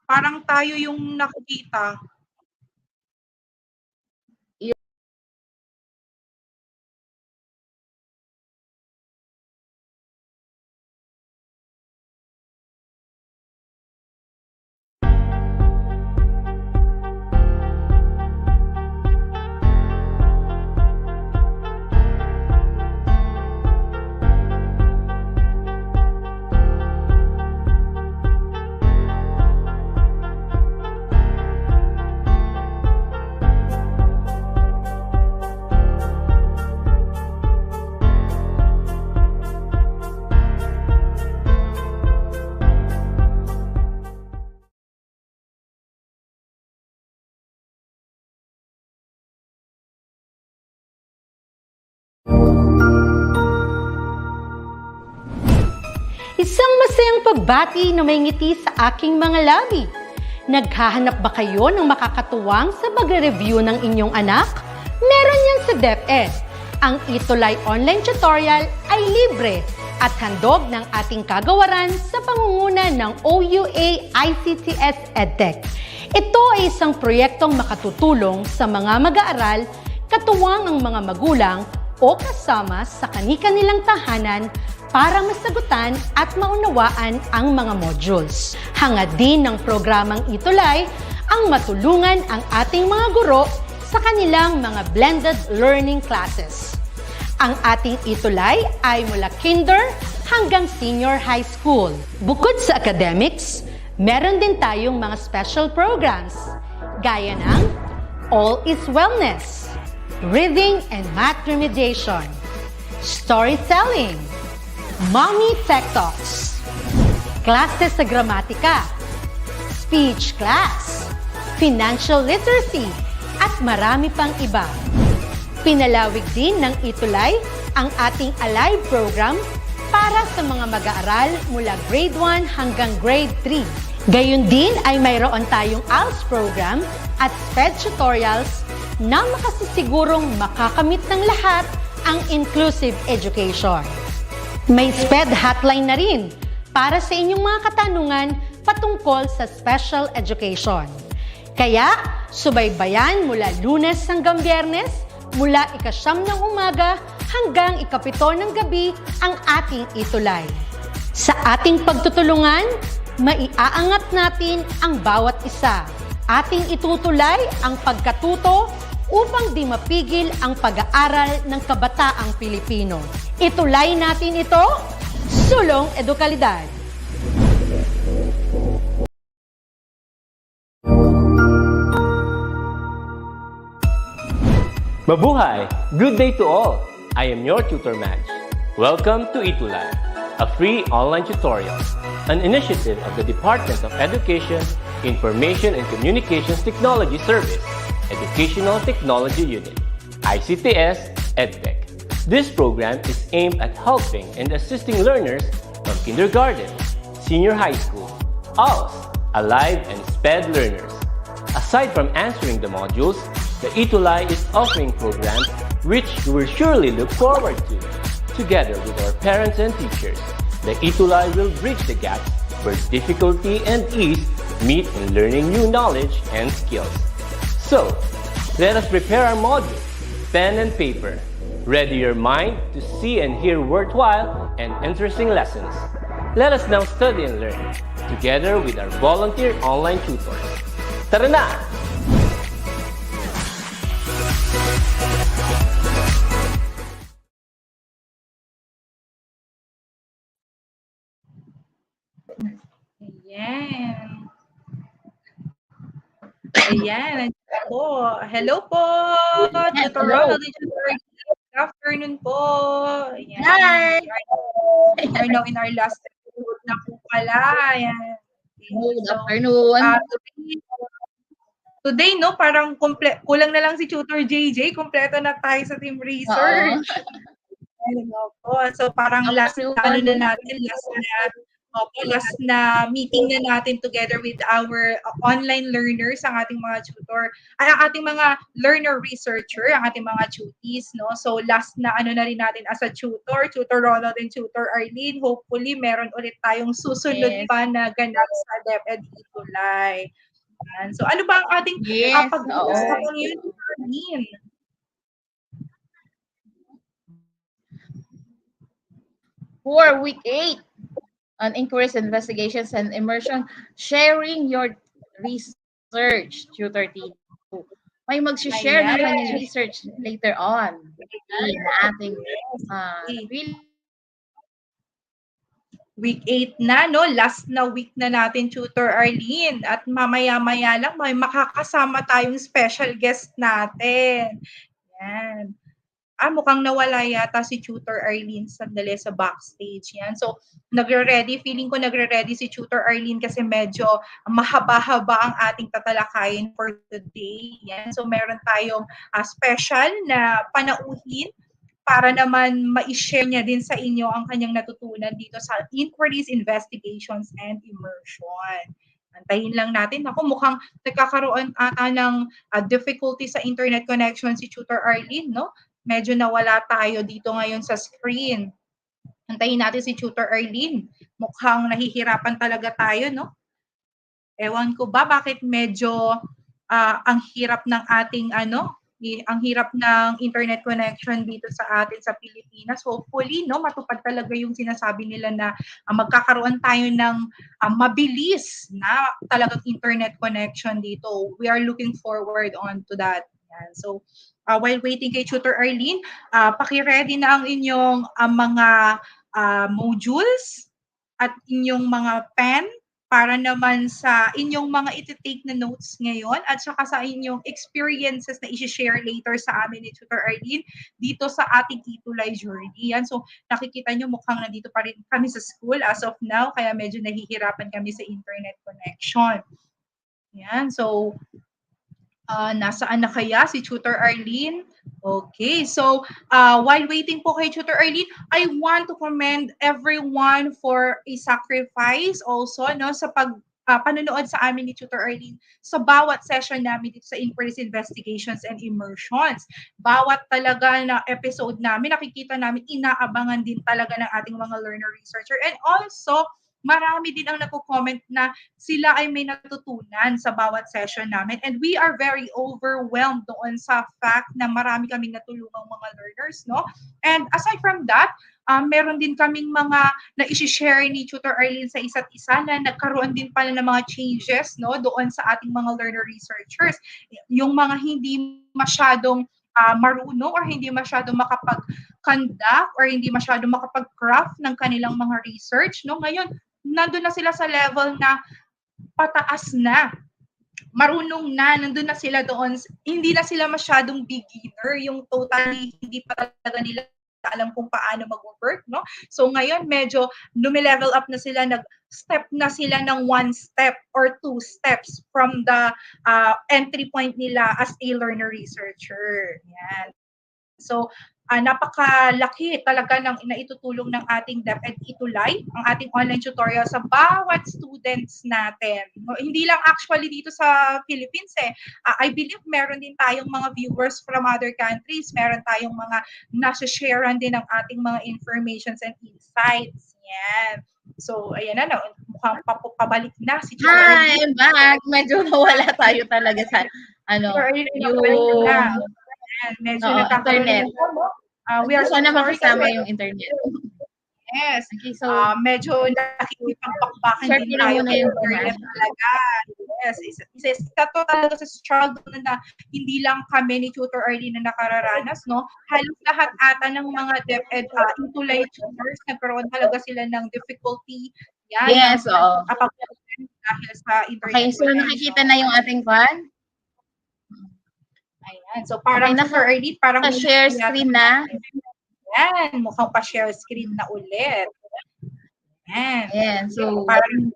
Parang tayo yung nakikita. Isang masayang pagbati na may ngiti sa aking mga labi. Naghahanap ba kayo ng makakatuwang sa pagre-review ng inyong anak? Meron yan sa DepEd. Ang ETUlay online tutorial ay libre at handog ng ating kagawaran sa pangunguna ng OUA ICTS EdTech. Ito ay isang proyektong makatutulong sa mga mag-aaral, katuwang ang mga magulang o kasama sa kani-kanilang tahanan para masagutan at maunawaan ang mga modules. Hangad din ng programang ETUlay ang matulungan ang ating mga guro sa kanilang mga blended learning classes. Ang ating ETUlay ay mula kinder hanggang senior high school. Bukod sa academics, meron din tayong mga special programs gaya ng All is Wellness, Reading and Math Remediation, Storytelling, Mommy Tech Talks, Classes sa Gramatika, Speech Class, Financial Literacy, at marami pang iba. Pinalawig din ng ETUlay ang ating Alive program para sa mga mag-aaral mula grade 1 hanggang grade 3. Gayun din ay mayroon tayong ALS program at SPED tutorials na makasisigurong makakamit ng lahat ang inclusive education. May SPED hotline na rin para sa inyong mga katanungan patungkol sa special education. Kaya, subaybayan mula Lunes hanggang Biyernes, mula 9:00 ng umaga hanggang 7:00 ng gabi ang ating ETUlay. Sa ating pagtutulungan, maiaangat natin ang bawat isa. Ating itutulay ang pagkatuto upang di mapigil ang pag-aaral ng kabataang Pilipino. Itulay natin ito, sulong edukalidad. Mabuhay! Good day to all! I am your tutor Madge. Welcome to ETUlay, a free online tutorial, an initiative of the Department of Education, Information and Communications Technology Service, Educational Technology Unit, ICTS EdTech. This program is aimed at helping and assisting learners from kindergarten, senior high school, ALS, Alive, and SPED learners. Aside from answering the modules, the ETUlay is offering programs which you will surely look forward to. Together with our parents and teachers, the ETUlay will bridge the gap where difficulty and ease meet in learning new knowledge and skills. So, let us prepare our module, pen and paper. Ready your mind to see and hear worthwhile and interesting lessons. Let us now study and learn, together with our volunteer online tutors. Tara na! Ayan. Ayan. Hello po. Tutor Ronald and Tutor Good afternoon po. Ayan. Hi! We are now in our last episode na po pala. Ayan. Good afternoon. Today, no, parang kulang na lang si Tutor JJ. Kompleto na tayo sa team research. So parang last na natin, last na Opo, last na meeting na natin together with our online learners, ang ating mga tutor, ay ang ating mga learner researcher, ang ating mga tuties, no? So last na ano na rin natin as a tutor, Tutor Ronald and Tutor Arlene. Hopefully meron ulit tayong susunod Yes. pa na ganap sa DepEd ETUlay. Yan. So ano ba ang ating Yes, oo. pag-uusapan ngayon, Tutor Arlene? For week 8 on inquiries, investigations, and immersion, sharing your research, Tutor T. May mag-share ng Ayan. kanyang research later on. Na ating really Week 8 na, no? Last na week na natin, Tutor Arlene. At mamaya-maya lang, may makakasama tayong special guest natin. Yan. Mukhang nawala yata si Tutor Arlene sandali sa backstage. Yan. So, feeling ko nagre-ready si Tutor Arlene kasi medyo mahaba-haba ang ating tatalakayin for today. Yan. So, meron tayong special na panauhin para naman ma-share niya din sa inyo ang kanyang natutunan dito sa inquiries, investigations, and immersion. Antayin lang natin. Ako, mukhang nagkakaroon ata ng difficulty sa internet connection si Tutor Arlene, no? Medyo nawala tayo dito ngayon sa screen. Antayin natin si Tutor Arlene. Mukhang nahihirapan talaga tayo, no? Ewan ko ba bakit medyo ang hirap ng ating ang hirap ng internet connection dito sa atin sa Pilipinas. Hopefully, no, matupad talaga yung sinasabi nila na magkakaroon tayo ng mabilis na talagang internet connection dito. We are looking forward on to that. Yan. So, while waiting kay Tutor Arlene, paki-ready na ang inyong mga modules at inyong mga pen para naman sa inyong mga iti-take na notes ngayon at saka sa inyong experiences na i-share later sa amin ni Tutor Arlene dito sa ating ETUlay journey. Yan. So, nakikita nyo mukhang nandito pa rin kami sa school as of now, kaya medyo nahihirapan kami sa internet connection. Yan. So, nasaan na kaya si Tutor Arlene? Okay, so while waiting po kay Tutor Arlene, I want to commend everyone for a sacrifice also, no, sa panonood sa amin ni Tutor Arlene sa bawat session namin dito sa inquiries, investigations, and immersions. Bawat talaga na episode namin, nakikita namin, inaabangan din talaga ng ating mga learner researcher. And also, marami din ang nagko-comment na sila ay may natutunan sa bawat session namin. And we are very overwhelmed doon sa fact na marami kaming natulungang mga learners, no? And aside from that, meron din kaming mga na-share ni Tutor Arlene sa isa't isa na nagkaroon din pala ng mga changes, no, doon sa ating mga learner researchers. Yung mga hindi masyadong marunong or hindi masyadong makapag-conduct or hindi masyadong makapag-craft ng kanilang mga research, no? Ngayon, nandun na sila sa level na pataas na. Marunong na, nandun na sila doon. Hindi na sila masyadong beginner, yung totally hindi pa talaga nila alam kung paano mag-work, no? So ngayon, medyo lumilevel up na sila, nag-step na sila ng 1 step or 2 steps from the entry point nila as a learner researcher. Yan. So, napakalaki talaga ng naitutulong ng ating DepEd ETUlay, ang ating online tutorial sa bawat students natin. Hindi lang actually dito sa Philippines I believe meron din tayong mga viewers from other countries, meron tayong mga nasa-sharean din ng ating mga informations and insights. Yan. So, ayan na, mukhang pabalik na si Tutor Hi, I'm back. Medyo nawala tayo talaga sa yung medyo nagkakaroon internet. We are sana sorry makasama yung internet. Yes. Okay, so medyo nakikipagpakbakan din tayo ng internet talaga. Yes. Isa to talaga sa struggle na hindi lang kami ni Tutor Arlene na nakararanas, no? Halos lahat ata ng mga DepEd ETUlay tutors, nagkaroon talaga sila ng difficulty. Yan. Yes, oo. Dahil sa internet. Okay, so nakikita na yung ating fan? Ayan. So, parang Tutor Arlene, parang share screen na. Yan. Mukhang pa-share screen na ulit. Ayan. So, parang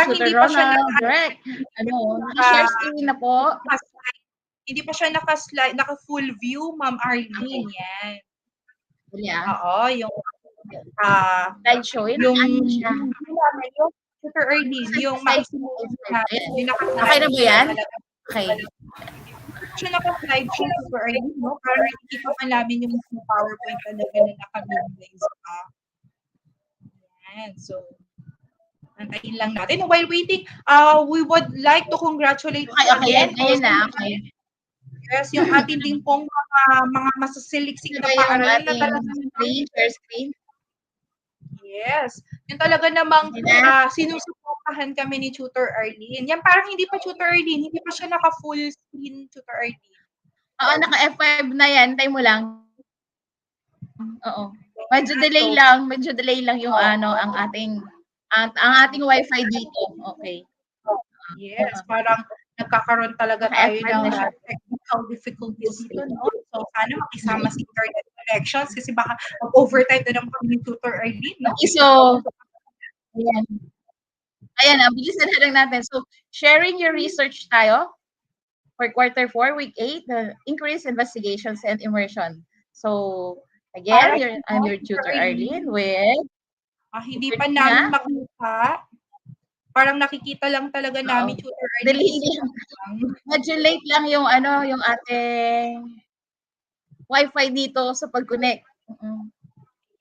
hindi pa siya naka-share screen na po. Hindi pa siya naka-full view, Ma'am Arlene. Yan. Yeah. Oo, yung Slideshow. Yun yung ano siya. yung Tutor Arlene, yung ma-simulate natin, yung Okay na ba yan? talaga. Okay. Siya naka-slideshow, Tutor Arlene, no? Para nakikita pa namin yung PowerPoint talaga na naka-visualize pa. Yan. So, antayin lang natin. While waiting, we would like to congratulate Okay, again. Ayan na, okay. Yes, yung ating din pong mga masasiliksik Ito na ba yung paaralan na ating talaga screen, share screen? yes. Yung talaga namang Okay na? sinusuportahan kami ni Tutor Arlene. Yan parang hindi pa Tutor Arlene, hindi pa siya naka-full screen Tutor Arlene. Oo, naka-F5 na yan. Tayo mo lang. Oo. Medyo delay lang yung ano, ang ating Wi-Fi dito. Okay. Yes, parang nagkakaroon talaga tayo Naka-F5 ng na siya. technical difficulties dito, no? So, sana makisama si internet connections kasi baka mag-overtime na naman kami ni Tutor Arlene, no? Okay, so, ayan. Ayan, bilisan na lang natin. So, sharing your research tayo for Q4, Week 8, the increased investigations and immersion. So, again, I'm your tutor, Arlene, with hindi pa namin makita. Parang nakikita lang talaga namin Tutor Arlene. Medyo late lang yung ano, yung ating Wi-Fi dito sa pag-connect.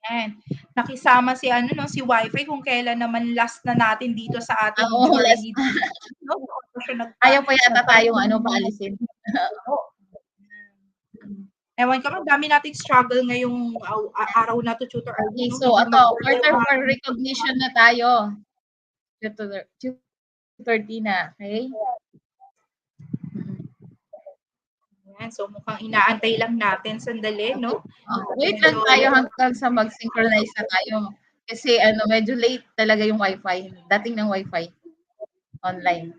Yan. Nakisama si ano no, si Wi-Fi kung kailan naman last na natin dito sa ating journey. No? Ayaw pa yata tayong ano paalisin. Ewan ko, dami nating struggle ngayong araw na to, Tutor Okay, Arlene. so Q4 recognition na tayo. Tutor Tina, okay? Yan, so mukhang inaantay lang natin sandali, no? Wait lang tayo hanggang sa mag-synchronize na tayo. Kasi ano, medyo late talaga yung Wi-Fi. Dating ng Wi-Fi online.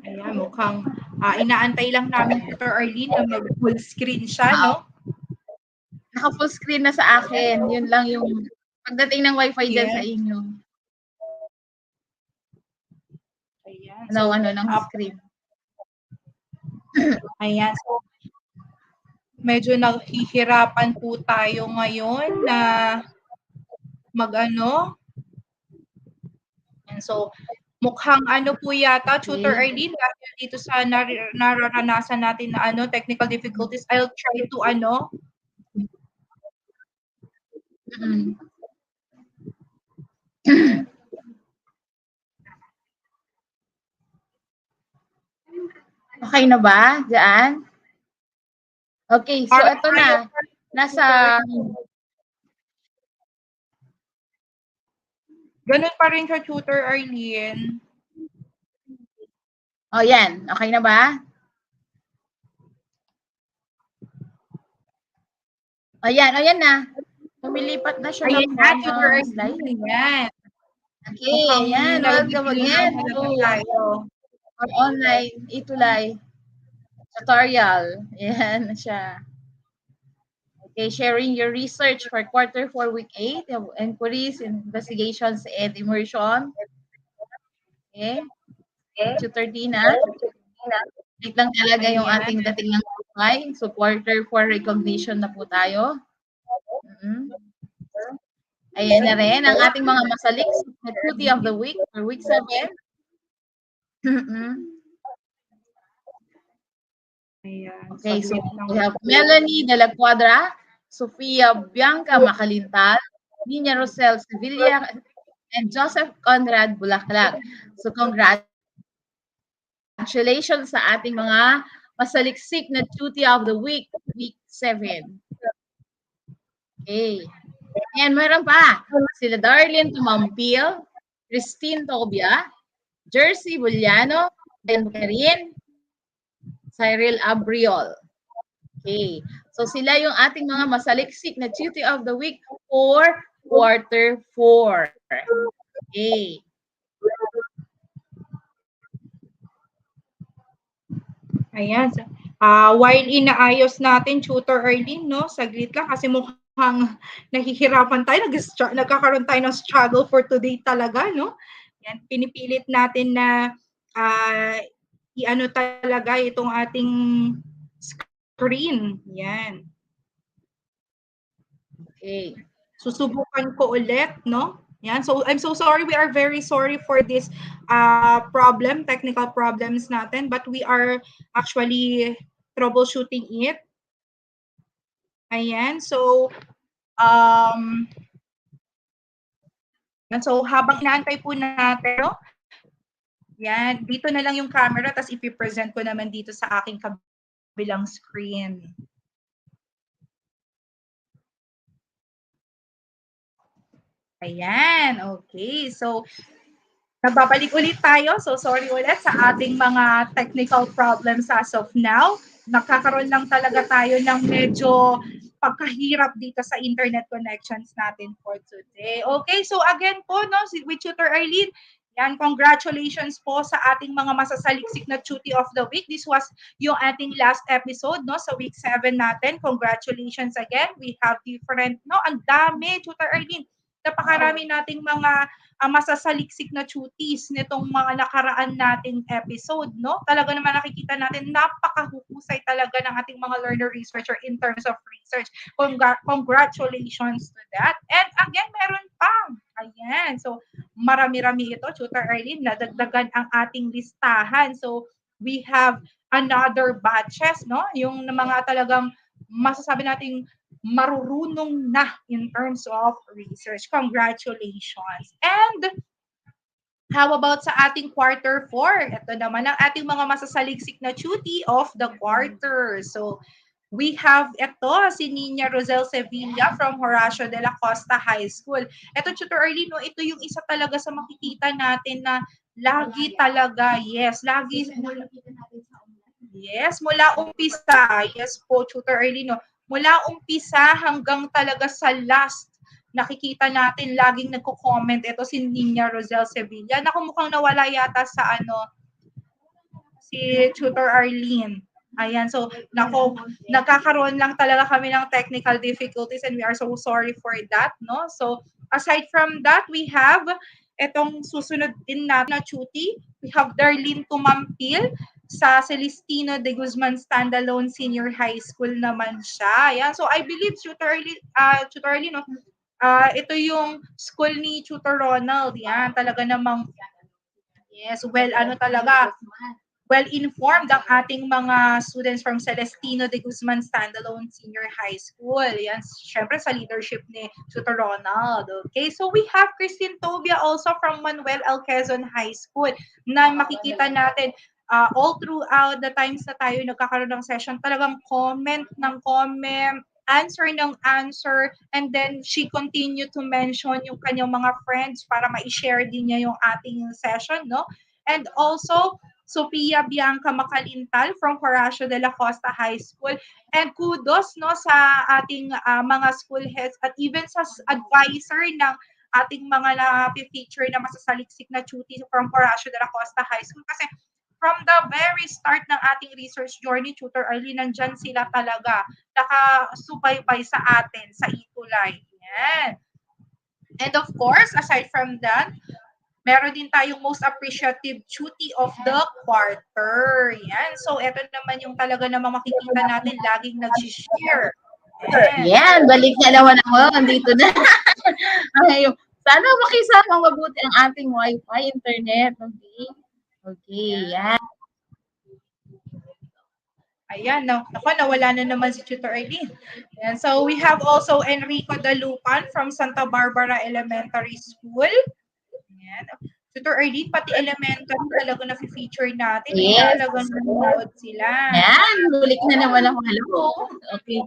Ayan, mukhang inaantay lang namin Tutor Arlene na mag-full screen siya, no? Naka-full screen na sa akin. Yun lang yung pagdating ng Wi-Fi dyan sa inyo. Ayan. So, ano ng screen. Ayan. So, medyo naghihirapan po tayo ngayon na mag-ano. And so, mukhang ano po yata, Tutor Arlene, dahil dito sa nararanasan natin na ano, technical difficulties, I'll try to ano. Okay na ba? Diyan? Okay, so ito na. Nasa... Ganun pa rin siya, Tutor Arlene. O, yan. Okay na ba? Ayan, ayan na. Lumilipat na siya ng Tutor Arlene. Ayan. Okay, ayan. Welcome again to our online ETUlay tutorial. Ayan na siya. Okay, sharing your research for Q4, Week 8, inquiries, investigations, and immersion. Okay. Tutor Tina. Wait lang talaga yung ating dating ng Wi-Fi. So, Q4 recognition na po tayo. Ayan na rin ang ating mga masalik sa duty of the week for week 7. Okay, so we have Melanie de la Cuadra, Sofia Bianca Macalintal, Nina Rosel Sevilla, and Joseph Conrad Bulaklak. So congratulations sa ating mga masaliksik na duty of the week, week 7. Okay. And meron pa, sila Darlene Tumampil, Christine Tobia, Jersey Buliano, Ben Karin, Cyril Abriol. Okay. So sila yung ating mga masaliksik na duty of the week for Q4. Okay. Ayan. While inaayos natin, Tutor Arlene, no? Saglit lang kasi mukhang nahihirapan tayo. Nagkakaroon tayo ng struggle for today talaga, no? Yan, pinipilit natin na i-ano talaga itong ating screen. Yan. Okay. Susubukan ko ulit, no? Yan. So, I'm so sorry. We are very sorry for this technical problems natin, but we are actually troubleshooting it. Ayan. So, habang inaantay po natin, no? Yan. Dito na lang yung camera, tapos ipipresent ko naman dito sa aking kabilang screen. Ayan, okay. So, nagbabalik ulit tayo. So, sorry ulit sa ating mga technical problems as of now. Nakakaroon lang talaga tayo ng medyo pagkahirap dito sa internet connections natin for today. Okay, so again po, no, with Tutor Arlene, yan, congratulations po sa ating mga masasaliksik na Tuty of the Week. This was yung ating last episode, no, sa week 7 natin. Congratulations again. We have different, no, ang dami, Tutor Arlene. Napakarami nating mga masasaliksik na tuties nitong mga nakaraan nating episode, no? Talaga naman nakikita natin napakahusay talaga ng ating mga learner researcher in terms of research. Congratulations to that. And again, meron pang. Ayan. So, marami-rami ito, Tutor Arlene, nadagdagan ang ating listahan. So, we have another batches, no? Yung mga talagang masasabi nating marurunong na in terms of research. Congratulations. And how about sa ating quarter 4? Ito naman ang ating mga masasaliksik na tuty of the quarter. So, we have ito, si Nina Rosel Sevilla from Horacio de la Costa High School. Ito, Tutor Arlene, no, ito yung isa talaga sa makikita natin na lagi talaga, yes, lagi. Yes, mula umpisa. Yes po, Tutor Arlene, no, mula umpisa hanggang talaga sa last, nakikita natin laging nagko-comment ito si Nina Rosel Sevilla. Naku, mukhang nawala yata sa si Tutor Arlene. Ayan, so nako, nagkakaroon lang talaga kami ng technical difficulties and we are so sorry for that, no? So, aside from that, we have itong susunod din natin na tuty. We have Darlene Tumampil sa Celestino de Guzman Standalone Senior High School naman siya. Ayan, so I believe Tutor Arlene, no? Ito yung school ni Tutor Ronald. Yan, talaga namang, yes, well-informed ang ating mga students from Celestino de Guzman Standalone Senior High School. Yan, syempre sa leadership ni Tutor Ronald. Okay, so we have Christine Tobia also from Manuel L. Quezon High School na makikita natin all throughout the times na tayo nagkakaroon ng session, talagang comment ng comment, answer ng answer, and then she continued to mention yung kanyang mga friends para ma-share din niya yung ating session, no? And also, Sophia Bianca Macalintal from Horacio de la Costa High School. And kudos, no, sa ating mga school heads at even sa advisor ng ating mga na-feature na masasaliksik na tuty from Horacio de la Costa High School. Kasi from the very start ng ating research journey, Tutor Arlene, nandyan sila talaga, nakasubaybay sa atin, sa ETUlay. Yan. And of course, aside from that, meron din tayong most appreciative tuty of the quarter. Yan. So, ito naman yung talaga namang makikita natin, laging nag-share. Yan, balik na naman ako. Nandito na. Okay. Sana makisamang mabuti ang ating Wi-Fi internet. Okay. Okay, yan. Ayan, nawala na naman si Tutor Arlene. Ayan, so we have also Enrico Dalupan from Santa Barbara Elementary School. Ayan. Tutor Arlene, pati elementary talaga na-feature natin. Yes. Talagang nanonood sila. Yan, ulit na naman ako. Hello. Okay.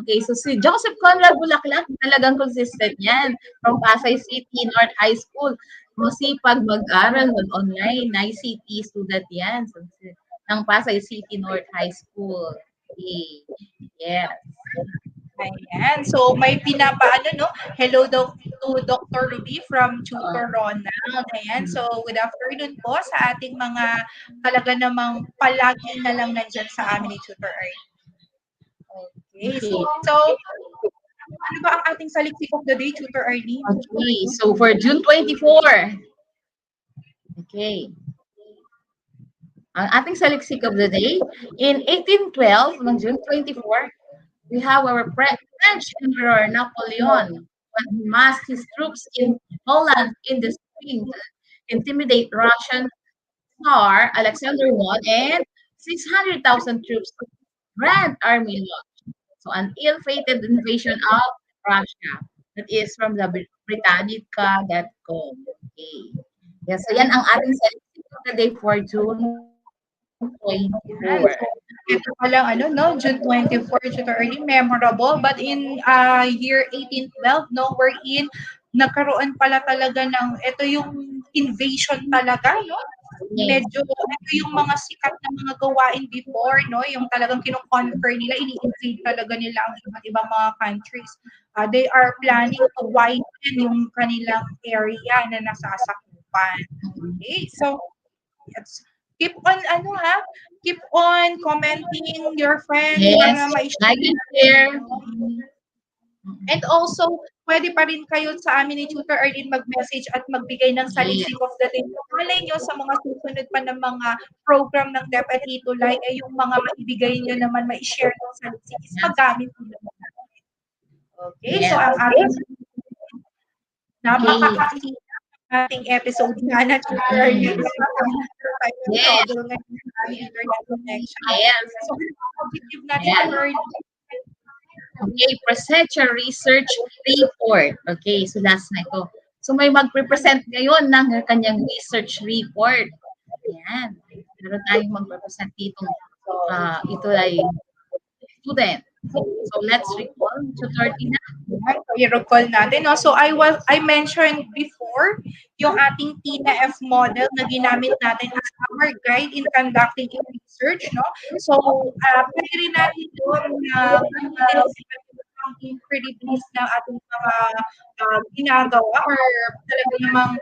Okay, so si Joseph Conrad Bulaklak, talagang consistent yan. From Pasay City North High School. Masipag mag-aral, mag-online, ICT student yan. So, ng Pasay City North High School. Okay. Yes. Ayan. So, may pinapaano, no? Hello to Dr. Ruby from Tutor Ronald. Ayan. So, good afternoon po sa ating mga talaga namang palagi na lang nandyan sa amin ni Tutor Arlene. Okay. So, ano ba ang ating saliksik of the day, Tutor Arlene? Okay. So, for June 24. Okay. Ang ating saliksik of the day, in 1812, on June 24, we have our French Emperor Napoleon when he massed his troops in Holland in the spring to intimidate Russian Tsar Alexander I and 600,000 troops of the Grand Army launched. So an ill-fated invasion of Russia. That is from the Britannica.com. Okay. Yeah, so yan ang ating saliksik of the day for June 24. Yan. So, ito palang ano, no, June 24, June early, memorable. But in year 1812, no, wherein nagkaroon pala talaga ng, ito yung invasion talaga, no? Yes. Medyo, ito yung mga sikat na mga gawain before, no? Yung talagang kino-conquer nila, ini-invade talaga nila ang iba't ibang mga countries. They are planning to widen yung kanilang area na nasasakupan. Okay, so, yes. Keep on ano ha, keep on commenting your friends Yes. para Like ma-share and share. And also, pwede pa rin kayo sa amin ni Tutor Arlene mag-message at magbigay ng saliksik of the day. Malay nyo sa mga susunod pa ng mga program ng DepEd ETUlay, ay yung mga maibigay nyo naman, ma-share ng saliksik is magamit nyo naman natin. Okay, so ang ating napakakasina ating episode nga na Tutor Arlene. Yes. Internet connection. Yes. So, positive natin, Yes. Tutor Arlene. Okay, present your research report. Okay, so last na ito. So may magre-present ngayon ng kanyang research report. Ayan. Meron tayong magre-present dito. Ito ay student. So let's recall, Tutor Tina. So, i-recall natin. No? So, I mentioned before yung ating TINA F model na ginamit natin as our guide in conducting a research. No? So, pwede rin natin doon na ang incredibles ng ating mga ginagawa or talaga namang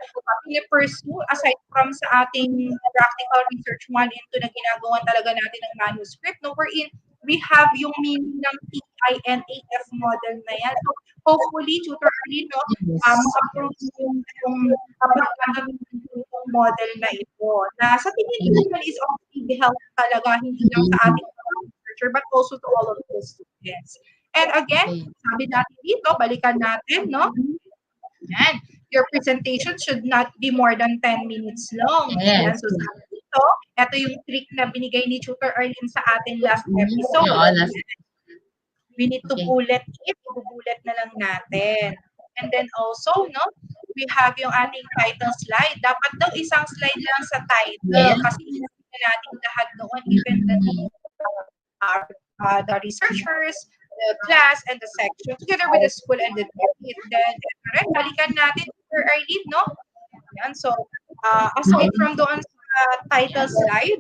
pursue aside from sa ating practical research 1 and 2 na ginagawa talaga natin ng manuscript. No? Wherein we have yung meaning ng TINAF model na yan. So, hopefully, Tutor Arlene, no, ma-approve yung pagkakagamitin yung model na ito. Na sa tingin ko naman is only help talaga, hindi lang sa ating researcher, but also to all of the students. And again, sabi natin dito, balikan natin, no? Yan. Your presentation should not be more than 10 minutes long. Yes. Yan. So, sabi dito, ito yung trick na binigay ni Tutor Arlene sa atin last episode. We need to bullet it. Ibubulet na lang natin. And then also, no, we have yung ating title slide. Dapat daw isang slide lang sa title kasi hindi natin lahat doon, even the researchers, the class, and the section, together with the school and the DepEd. Then, balikan natin Tutor Arlene, no? Yan. So, aside from doon sa title slide,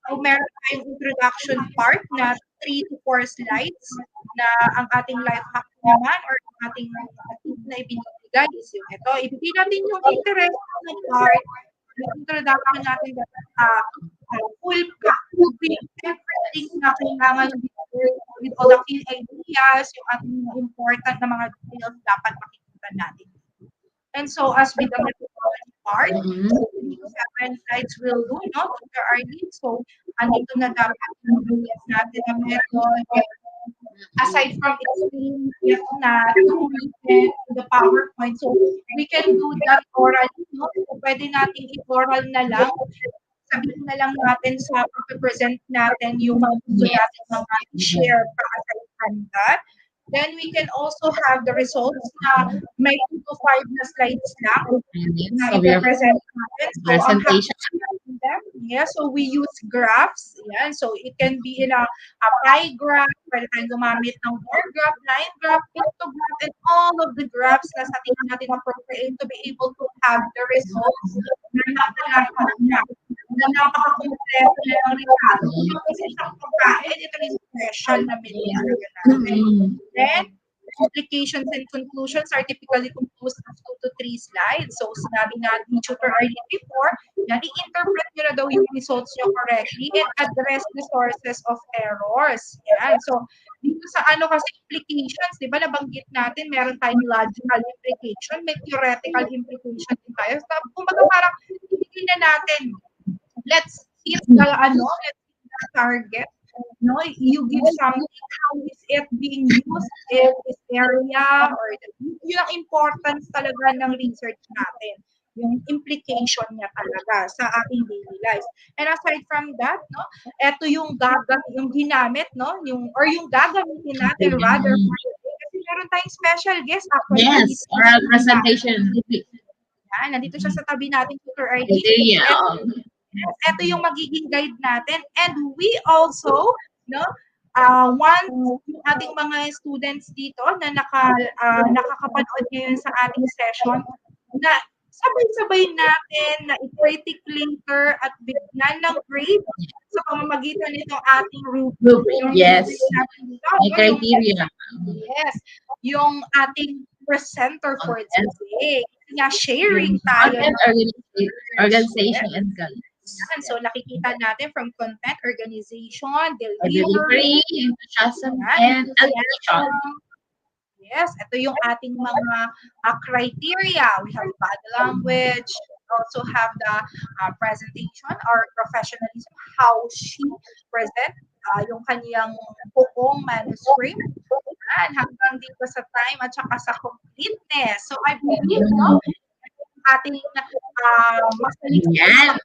so meron tayong introduction part na 3 to 4 slides na ang ating life hack naman or ang ating tip na ibinibigay is yung ito. Ibigay natin yung interest na part, yung introduction natin full pack with everything na kailangan with all the key ideas, yung ating important na mga details dapat makikita natin. And so, as with the methodology part, 7 slides will do, no? Tutor Arlene. So, andito na dapat natin ang method. Aside from explaining na the PowerPoint, so we can do that orally, no? So, pwede natin i-oral na lang. Sabihin na lang natin sa pag-present natin yung mga gusto natin mga share pa aside from that. Then we can also have the results na may 2 to 5 na slides lang na i-present natin. So, presentation. So we use graphs. Yan. So it can be in a pie graph, pwede tayong gumamit ng bar graph, line graph, pictograph, and all of the graphs na sa tingin natin appropriate to be able to have the results na napaka-kompleto na ng results. Kasi sa pagkain, ito yung special na media natin. Then, applications and conclusions are typically composed of 2 to 3 slides. So, sinabi nga ni Tutor Arlene before, na i-interpret nyo na daw yung results nyo correctly and address the sources of errors. Yan. So, dito sa kasi implications, di ba nabanggit natin, meron tayong logical implication, may theoretical implication din tayo. So, kumbaga parang ibigay na natin, let's hit the target, no, you give something, how is it being used in this area, or yun ang importance talaga ng research natin, yung implication niya talaga sa ating daily lives. And aside from that, no, eto yung yung ginamit, no, yung gagamitin natin rather for today, kasi meron tayong special guest actually. Yes, oral presentation. Yan, nandito siya sa tabi natin, Tutor ID. Criteria. Ito yung magiging guide natin. And we also, no, want yung ating mga students dito na nakakapanood ngayon sa ating session, na sabay-sabay natin na i-critic later at bigyan ng grade sa pamamagitan nitong ating rubric. Yes. May criteria. Yes. Yung ating presenter for today. Nga, sharing tayo. Organization and guidance. So, nakikita natin from content, organization, delivery, enthusiasm, and education. Yes, ito yung ating mga criteria. We have body language. We also have the presentation or professionalism, how she present yung kaniyang buong manuscript. And hanggang dito sa time at saka sa completeness. So, I believe, no, ating masaliksik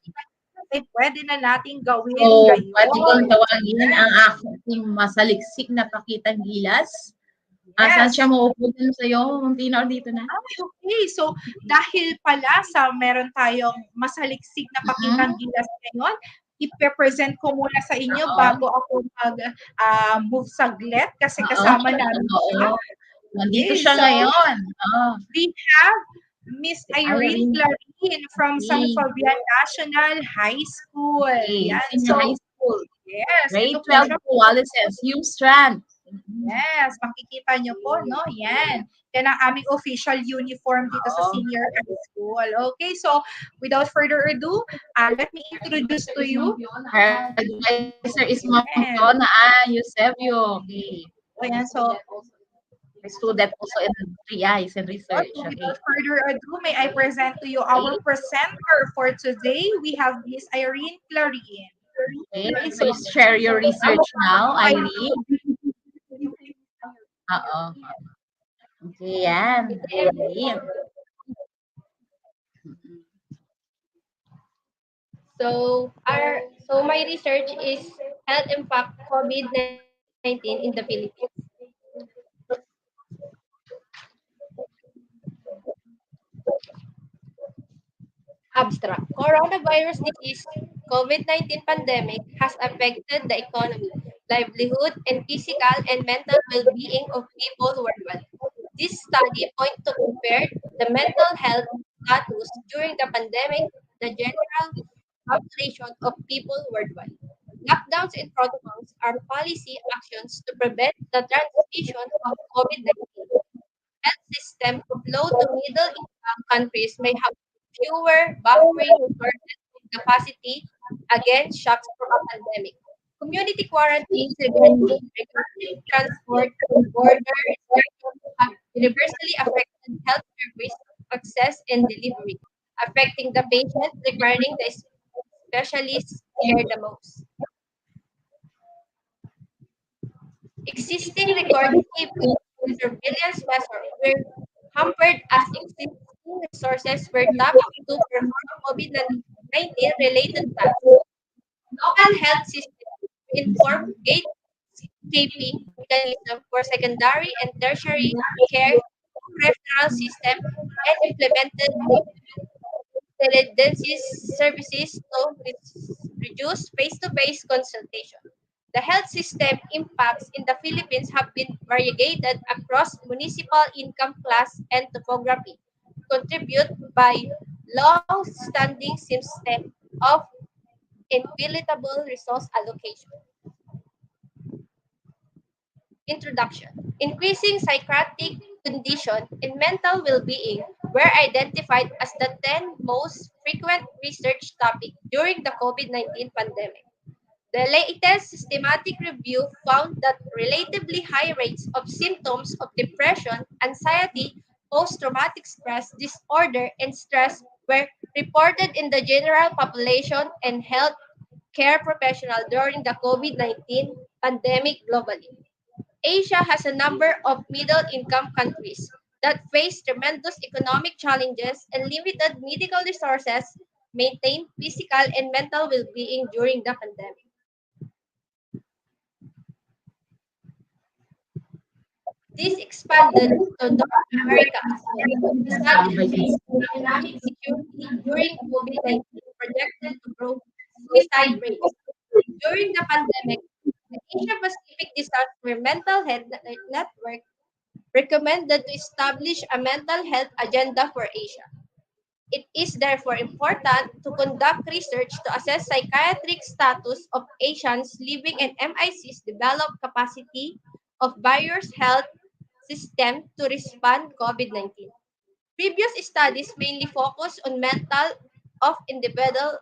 ay pwede na nating gawin ngayon. Pwede kong tawagin ang aking masaliksik na pakitang gilas. Saan siya maupo din sa'yo? Muntina dito na. Okay. So, dahil pala sa meron tayong masaliksik na pakitang gilas ngayon, i-present ko muna sa inyo bago ako mag-move saglit kasi kasama namin siya. Nandito siya ngayon. We have Miss Irene Clarin from San Fabian National High School. Yan. So, high school. Yes. Grade 12 Wallaces, U-Strand. Yes, makikita nyo po, no? Yan. Yan ang aming official uniform dito sa senior high school. Okay, so without further ado, let me introduce to you. Her advisor is Ma'am Donna Eusebio. Okay. Ayan, so a student also in TIs and research. Okay. Without further ado, may I present to you our presenter for today. We have Miss Irene Clarin. Okay, so you share your research now, Irene. Okay, yan. Irene. So my research is health impact COVID-19 in the Philippines. Abstract. Coronavirus disease COVID-19 pandemic has affected the economy, livelihood, and physical and mental well-being of people worldwide. This study points to compare the mental health status during the pandemic, the general population of people worldwide. Lockdowns and protocols are policy actions to prevent the transmission of COVID-19. Health system of low to middle income countries may have fewer buffering resources and capacity against shocks from a pandemic. Community quarantines regarding transport and border restrictions have universally affected health service access and delivery, affecting the patients requiring the specialist care the most. Existing recorded cases and surveillance measures were hampered as existing resources were tapped to perform COVID-19 related tasks. Local health systems inform gatekeeping mechanism for secondary and tertiary care referral system and implemented telemedicine services to reduce face-to-face consultation. The health system impacts in the Philippines have been variegated across municipal income class and topography, contributed by long-standing system of inevitable resource allocation. Introduction. Increasing psychiatric condition and mental well-being were identified as the 10 most frequent research topics during the COVID-19 pandemic. The latest systematic review found that relatively high rates of symptoms of depression, anxiety, post-traumatic stress disorder, and stress were reported in the general population and health care professional during the COVID-19 pandemic globally. Asia has a number of middle-income countries that face tremendous economic challenges and limited medical resources maintain physical and mental well-being during the pandemic. This expanded to North America as well. The study faced economic security during COVID-19 projected to grow suicide rates. During the pandemic, the Asia Pacific Disaster Mental Health Network recommended to establish a mental health agenda for Asia. It is therefore important to conduct research to assess psychiatric status of Asians living in MIC's developed capacity of various health system to respond COVID-19. Previous studies mainly focus on mental of individual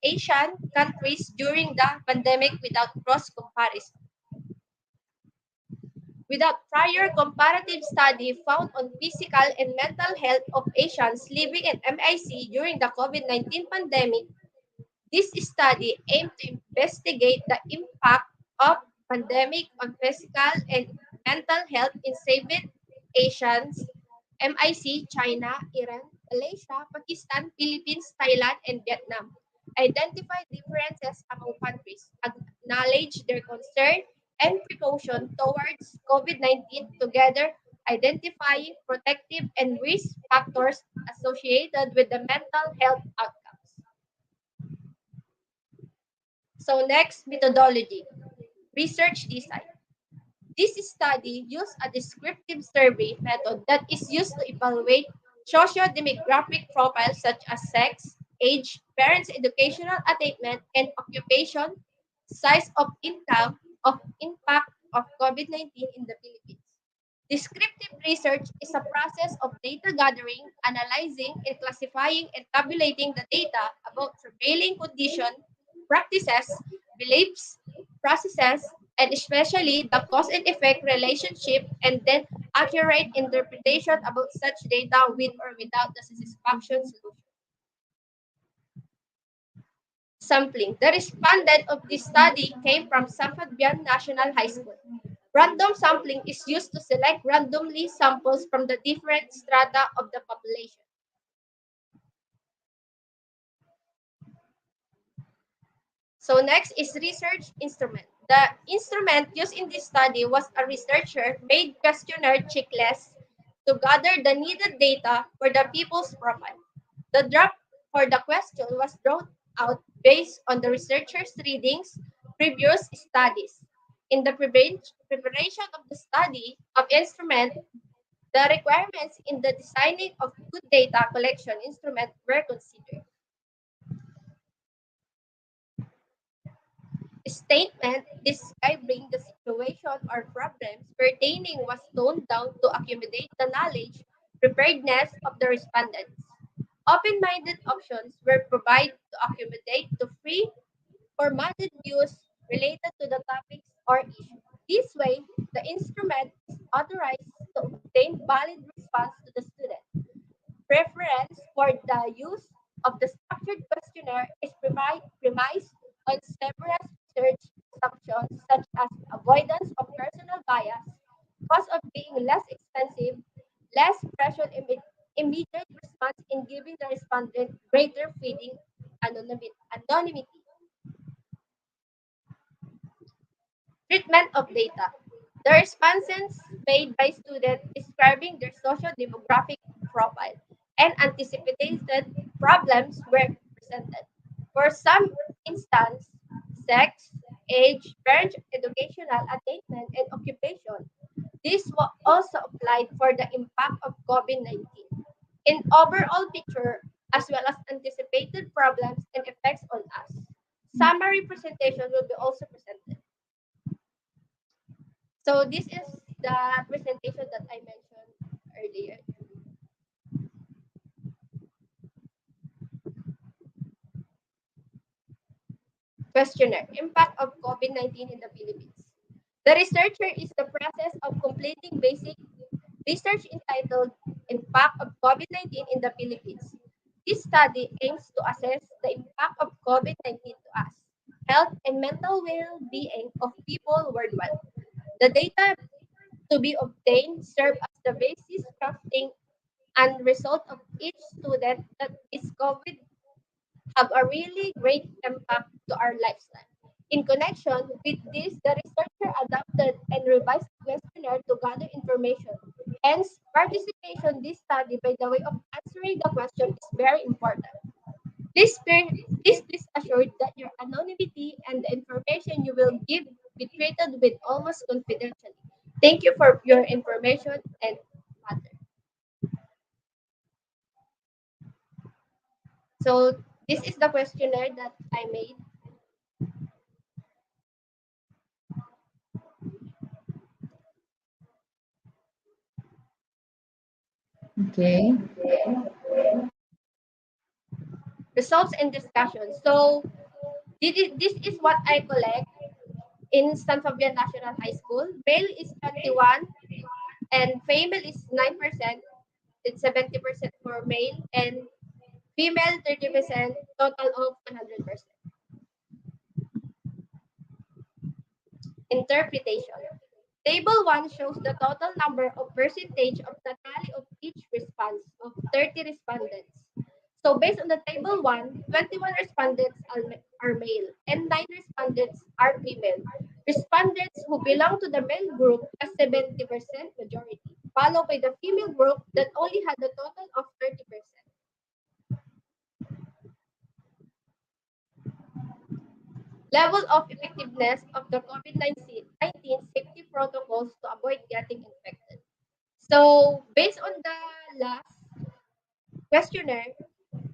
Asian countries during the pandemic without cross comparison. Without prior comparative study found on physical and mental health of Asians living in MIC during the COVID-19 pandemic, this study aimed to investigate the impact of pandemic on physical and mental health in 7 Asians, MIC, China, Iran, Malaysia, Pakistan, Philippines, Thailand, and Vietnam. Identify differences among countries, acknowledge their concern and precaution towards COVID-19 together, identifying protective and risk factors associated with the mental health outcomes. So next, methodology. Research design. This study used a descriptive survey method that is used to evaluate socio-demographic profiles such as sex, age, parents' educational attainment, and occupation, size of income, of impact of COVID-19 in the Philippines. Descriptive research is a process of data gathering, analyzing, and classifying and tabulating the data about prevailing condition, practices, beliefs, processes, and especially the cause and effect relationship, and then accurate interpretation about such data with or without the satisfaction solution. Sampling. The respondent of this study came from Safavian National High School. Random sampling is used to select randomly samples from the different strata of the population. So next is research instrument. The instrument used in this study was a researcher-made questionnaire checklist to gather the needed data for the people's profile. The draft for the question was drawn out based on the researcher's readings, previous studies. In the preparation of the study of instrument, the requirements in the designing of good data collection instrument were considered. Statement describing the situation or problems pertaining was toned down to accommodate the knowledge preparedness of the respondents. Open-minded options were provided to accommodate the free formatted views related to the topics or issue. This way, the instrument is authorized to obtain valid response to the student. Preference for the use of the structured questionnaire is premised on several research assumptions such as avoidance of personal bias, cost of being less expensive, less pressure immediate response in giving the respondent greater feeding anonymity. Treatment of data. The responses made by students describing their social demographic profile and anticipated problems were presented. For some instance, sex, age, parent educational attainment, and occupation. This was also applied for the impact of COVID-19 in overall picture as well as anticipated problems and effects on us. Summary presentation will be also presented. So this is the presentation that I mentioned earlier. Questionnaire. Impact of COVID-19 in the Philippines. The researcher is the process of completing basic research entitled Impact of COVID-19 in the Philippines. This study aims to assess the impact of COVID-19 to us. health, and mental well-being of people worldwide. The data to be obtained serve as the basis crafting and result of each student that is COVID have a really great impact to our lifestyle. In connection with this, the researcher adapted and revised the questionnaire to gather information. Hence, participation in this study by the way of answering the question is very important. Please assured that your anonymity and the information you will give be treated with almost confidentially. Thank you for your information and matter. So this is the questionnaire that I made. Okay. Results and discussion. So this is what I collect in San Fabian National High School. Male is 21 and female is 9%. It's 70% for male and female 30%, total of 100%. Interpretation. Table 1 shows the total number of percentage of the tally of each response of 30 respondents. So based on the table 1, 21 respondents are male and 9 respondents are female. Respondents who belong to the male group has 70% majority, followed by the female group that only had a total of 30%. Level of effectiveness of the COVID-19 safety protocols to avoid getting infected. So, based on the last questionnaire,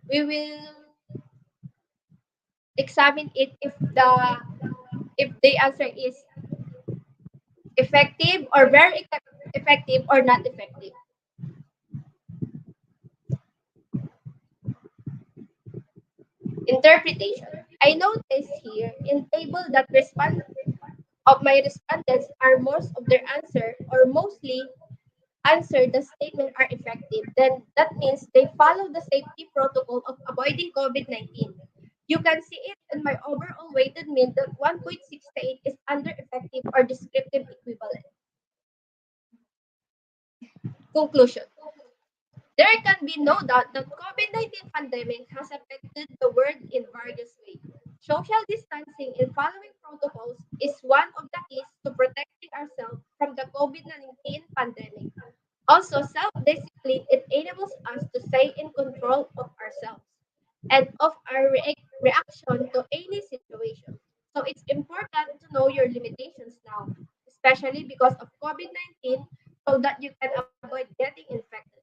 we will examine it if the answer is effective or very effective or not effective. Interpretation. I noticed here in table that of my respondents are most of their answer or mostly answer the statement are effective, then that means they follow the safety protocol of avoiding COVID-19. You can see it in my overall weighted mean that 1.68 is under effective or descriptive equivalent. Conclusion. There can be no doubt that COVID-19 pandemic has affected the world in various ways. Social distancing and following protocols is one of the keys to protecting ourselves from the COVID-19 pandemic. Also, self-discipline, it enables us to stay in control of ourselves and of our reaction to any situation. So it's important to know your limitations now, especially because of COVID-19, so that you can avoid getting infected.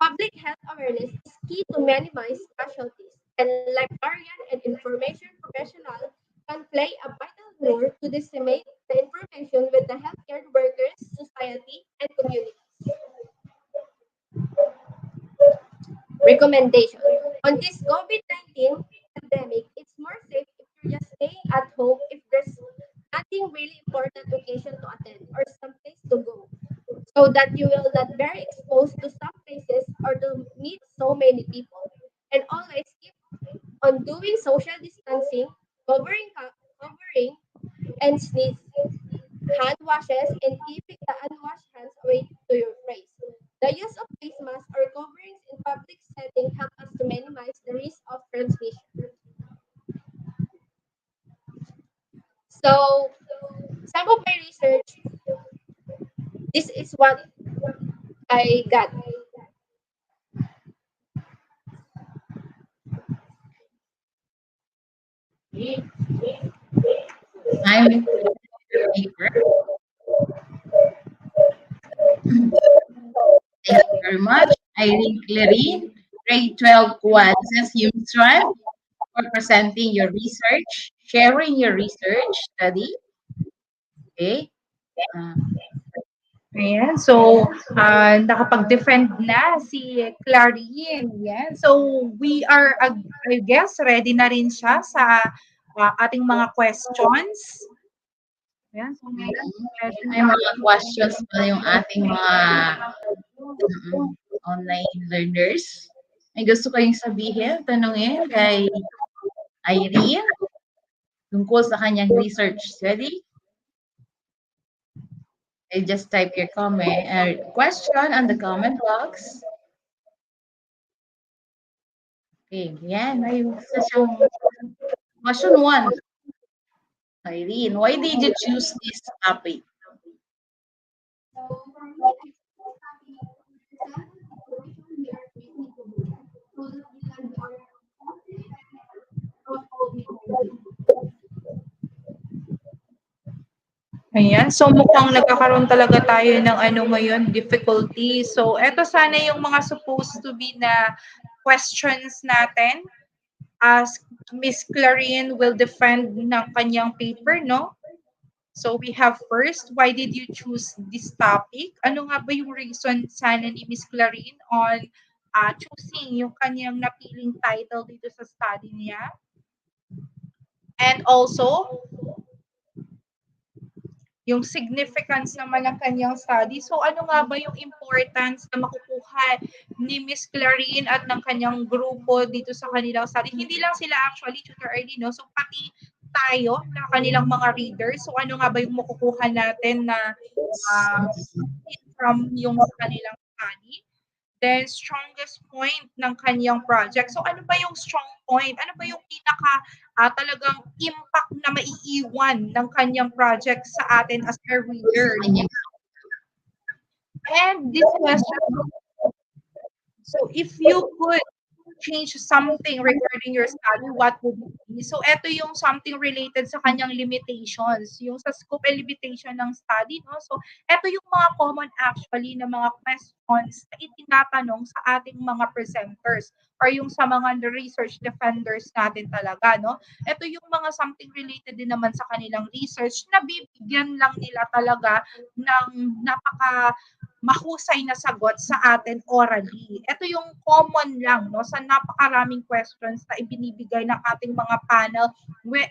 Public health awareness is key to minimize casualties, and librarian and information professionals can play a vital role to disseminate the information with the healthcare workers, society, and communities. Recommendation. On this COVID-19 pandemic, it's more safe if you're just staying at home if there's nothing really important occasion to attend or someplace to go, so that you will not very exposed to some places or to meet so many people. And always keep on doing social distancing, covering and sneeze, hand washes, and keeping the unwashed hands away to your face. The use of face masks or coverings in public setting help us to minimize the risk of transmission. So, some of my research, this is what I got. I'm paper. Thank you very much. Irene Clarin, grade 12 Quads Human Drive, for presenting your research, sharing your research study. Okay. Uh, Ayan. So, nakapag-defend na si Clarine. Yan. So, we are, I guess, ready na rin siya sa ating mga questions. Yan. So, may mga questions pa yung ating mga online learners. May gusto kayong sabihin, tanungin kay Irene? tungkol sa kanyang research. Ready? I just type your question on the comment box. Okay, yan. May isa siyang question 1. Irene, why did you choose this topic? Ayan, so mukhang nagkakaroon talaga tayo ng ano ngayon, difficulty. So, eto sana yung mga supposed to be na questions natin as Miss Clarine will defend ng kanyang paper, no? So, we have first, why did you choose this topic? Ano nga ba yung reason sana ni Miss Clarine on choosing yung kanyang napiling title dito sa study niya? And also, yung significance naman ng kanyang study. So ano nga ba yung importance na makukuha ni Miss Clarine at ng kanyang grupo dito sa kanilang study? Hindi lang sila actually, Tutor Early, no? So pati tayo na kanilang mga readers. So ano nga ba yung makukuha natin na from yung kanilang study? Then, strongest point ng kanyang project. So, ano ba yung strong point? Ano ba yung pinaka talagang impact na maiiwan ng kanyang project sa atin as a reader? And this question, so if you could change something regarding your study, what would it be? So, ito yung something related sa kanyang limitations, yung sa scope and limitation ng study, no? So, ito yung mga common actually na mga questions na itinatanong sa ating mga presenters or yung sa mga research defenders natin talaga, no? Ito yung mga something related din naman sa kanilang research na bibigyan lang nila talaga ng napaka mahusay na sagot sa atin orally. Ito yung common lang no sa napakaraming questions na ibinibigay ng ating mga panel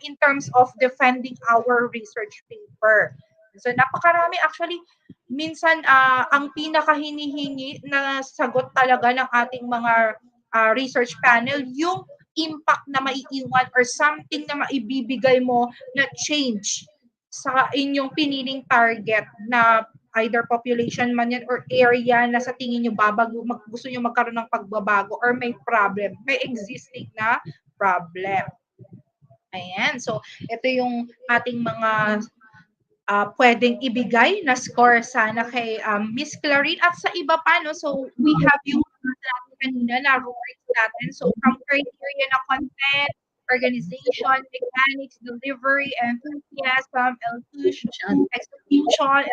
in terms of defending our research paper. So napakarami actually minsan ang pinaka hinihingi na sagot talaga ng ating mga research panel yung impact na maiiwan or something na maibibigay mo na change sa inyong piniling target na either population man yan or area na sa tingin nyo babago, gusto nyo magkaroon ng pagbabago or may problem, may existing na problem. Ayan, so ito yung ating mga pwedeng ibigay na score sana kay Miss Clarine at sa iba pa, no? So we have yung kanina na rubrics natin. So from criteria na content, organization, mechanics, delivery, enthusiasm, execution,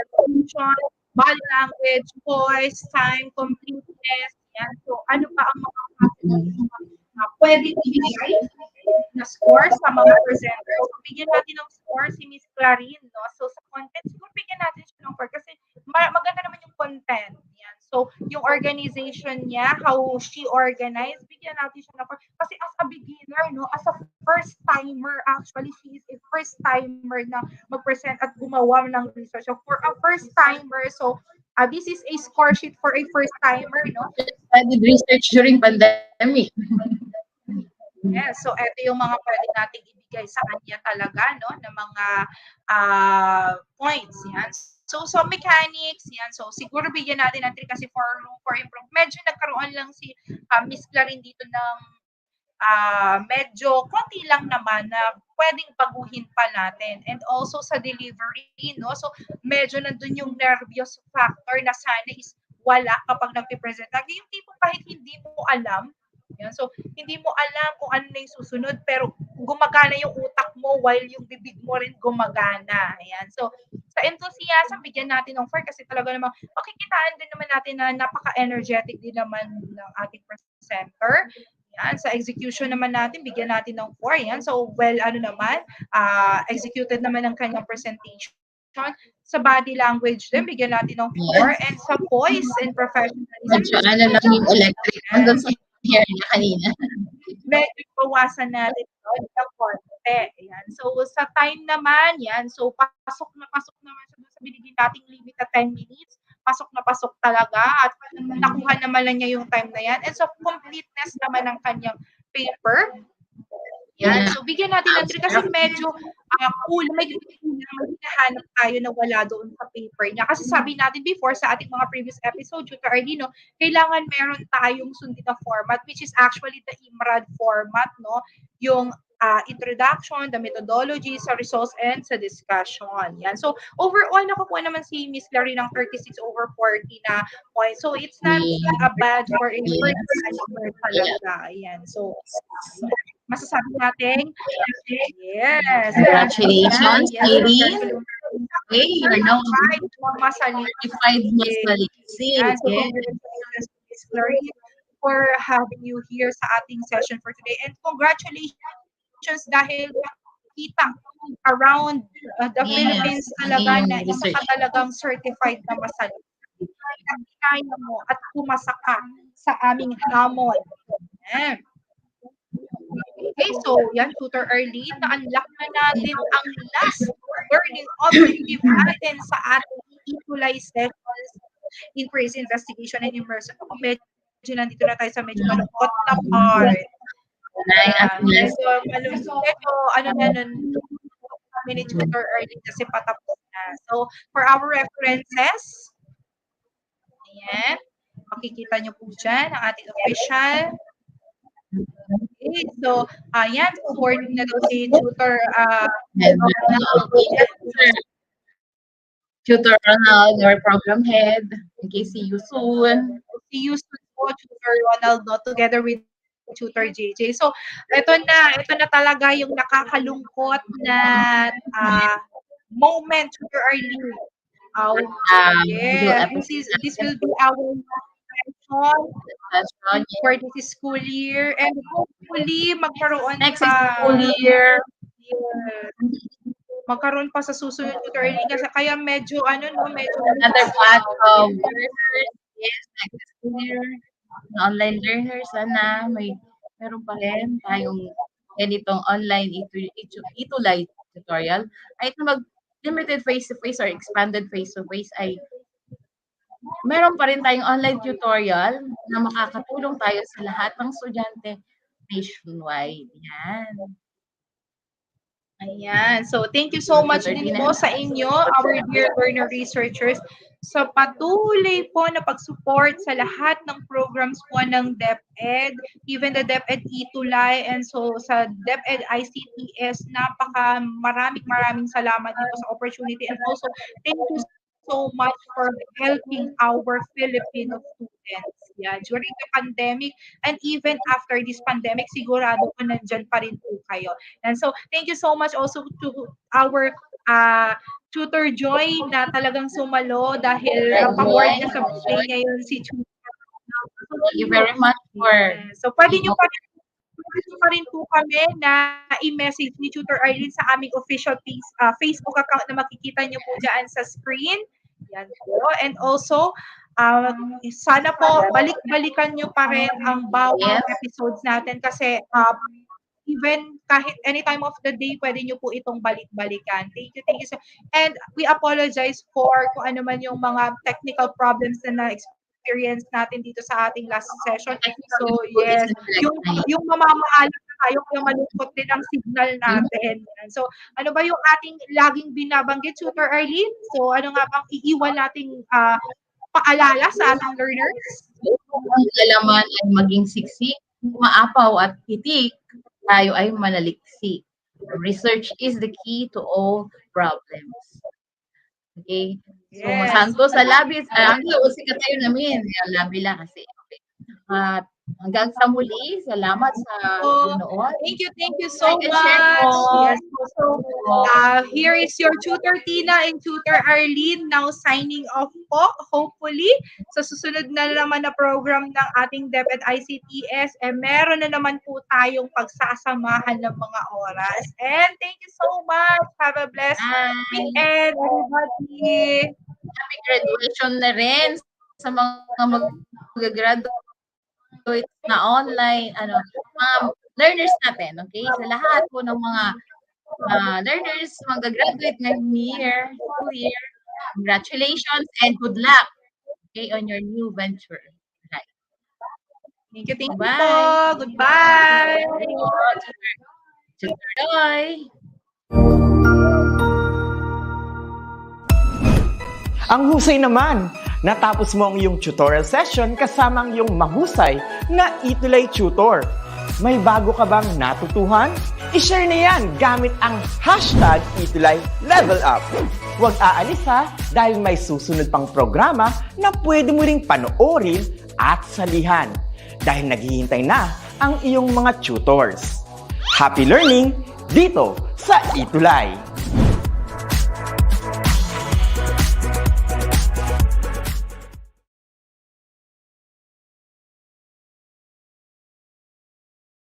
body language, voice, time, completeness. Yan. So ano pa ang mga pwedeng ibigay na score sa mga presenters. So, bigyan natin ng score si Miss Clarine, no? So, sa content, siguro bigyan natin siya ng 4 kasi maganda naman yung content. Yan. So, yung organization niya, how she organized, bigyan natin siya ng 4. Kasi as a beginner, no? As a first timer, actually, she is a first timer na mag-present at gumawa ng research. So, for a first timer, so, this is a score sheet for a first timer, no? I did research during pandemic. Yeah, so ito yung mga pwede nating ibigay sa kanya talaga, no, ng mga points. Yan. So mechanics, yan. So siguro bigyan natin ng 3 kasi for room for improve. Medyo nagkaroon lang si Miss Clarine dito ng medyo konti lang naman na pwedeng baguhin pa natin. And also sa delivery, no? So medyo nandun yung nervous factor na sana is wala kapag nagpe-present. Lagi yung tipong kahit hindi mo alam, yan. So, hindi mo alam kung ano na yung susunod, pero gumagana yung utak mo while yung bibig mo rin gumagana. Ayan. So, sa enthusiasm, bigyan natin ng 4 kasi talaga namang makikitaan din naman natin na napaka-energetic din naman ng ating presenter. Yan. Sa execution naman natin, bigyan natin ng 4. Yan. So, well, executed naman ang kanyang presentation. Sa body language din, bigyan natin ng 4. Yes. And sa voice and professionalism, Medyo lang yung electric doon sa hair niya kanina. Medyo bawasan natin doon ng konti. Ayan. So, sa time naman, yan. So, pasok naman siya doon sa binigyan nating limit na 10 minutes. Pasok na pasok talaga. At nakuha naman lang niya yung time na yan. And so, completeness naman ng kanyang paper. Yan, so bigyan natin ng trick kasi medyo medyo may hinahanap tayo na wala doon sa paper niya. Kasi sabi natin before sa ating mga previous episode, Tutor Arlene, no, kailangan meron tayong sundin na format which is actually the IMRAD format, no? Yung introduction, the methodology, sa results, and sa discussion. Yan. So, overall, nakakuha naman si Miss Larry ng 36/40 na points. So, it's not a bad for a first timer talaga. Yan. So, masasabi natin, yes. Congratulations, Yes. Irene. Okay, you're now certified masaliksi. Yan. So, congratulations, Miss Larry, for having you here sa ating session for today. And congratulations dahil nakita around the Philippines talaga na isa ka talagang certified na masaliksi. Kinaya mo at pumasa ka sa aming hamon. Yan. Okay, so yan, Tutor Arlene, na-unlock na natin ang last learning objective natin sa ating ETUlay sessions in praise, investigation, and immersion. Medyo nandito na tayo sa medyo malungkot na part. Medyo ano na nun, kami ni Tutor Arlene kasi patapos na. So, for our references, ayan, makikita nyo po dyan ang ating official. Okay, so, ayan, forwarding na daw si Tutor Tutor Ronald, our program head. Okay, see you soon. See you soon po, Tutor Ronald, no, together with Tutor JJ. So, ito na talaga yung nakakalungkot na moment, Tutor Arlene. Yeah, this will be our session for this school year, and hopefully magkaroon next school year. Yeah. Magkaroon pa sa susunod Tutor Arlene kasi kaya medyo medyo another batch of learners. Yes, next school year. Online learners, sana meron pa rin tayong ganitong online ETUlay tutorial. Ay limited face-to-face or expanded face-to-face ay meron pa rin tayong online tutorial na makakatulong tayo sa lahat ng estudyante nationwide. Yan. Ayan. So, thank you so much din po sa inyo, our dear learner researchers, sa patuloy po na pag-support sa lahat ng programs po ng DepEd, even the DepEd ETUlay, and so sa DepEd ICTS, maraming salamat dito sa opportunity, and also thank you so much for helping our Filipino students. Yeah, during the pandemic and even after this pandemic, sigurado ko nandyan pa rin po kayo. And so, thank you so much also to our Tutor Joy na talagang sumalo dahil pa-board niya sa play ngayon si Tutor. Thank you very much for... So, pwede nyo pa rin po kami na i-message ni Tutor Arlene sa aming official Facebook account na makikita nyo po dyan sa screen. Yan po. And also, sana po balik-balikan nyo pa rin ang bawat episodes natin kasi even kahit any time of the day, pwede nyo po itong balik-balikan. Thank you so. And we apologize for kung ano man yung mga technical problems na na-experience natin dito sa ating last session. So, yes, yung mamamaalam na tayo, kaya malungkot din ang signal natin. So, ano ba yung ating laging binabanggit, Tutor Arlene? So, ano nga bang iiwan nating paalala sa ating learners? Ang alaman ay maging siksik, maapaw at titik, tayo ay manaliksik. Research is the key to all problems. Okay? So, santo sa labi. Ang sikat tayo namin. Labi lang kasi. Okay. At hanggang sa muli, salamat sa panonood. Thank you so much. Yes. So, here is your Tutor Tina and Tutor Arlene now signing off po, hopefully. Sa susunod na naman na program ng ating DepEd ICTS, meron na naman po tayong pagsasamahan ng mga oras. And thank you so much. Have a blessed weekend, everybody. Happy graduation na rin sa mga mag-graduate na online, mga learners natin, okay? Sa lahat po ng mga learners, mag-graduate ngayong school year, congratulations and good luck, okay, on your new venture. Thank you po. Goodbye. Tutor Roy. Ang husay naman! Natapos mo ang iyong tutorial session kasama ang iyong mahusay na ETUlay tutor. May bago ka bang natutuhan? I-share na yan gamit ang hashtag #ETUlayLevelUp. Huwag aalis ha, dahil may susunod pang programa na pwede mo ring panoorin at salihan. Dahil naghihintay na ang iyong mga tutors. Happy learning dito sa ETUlay!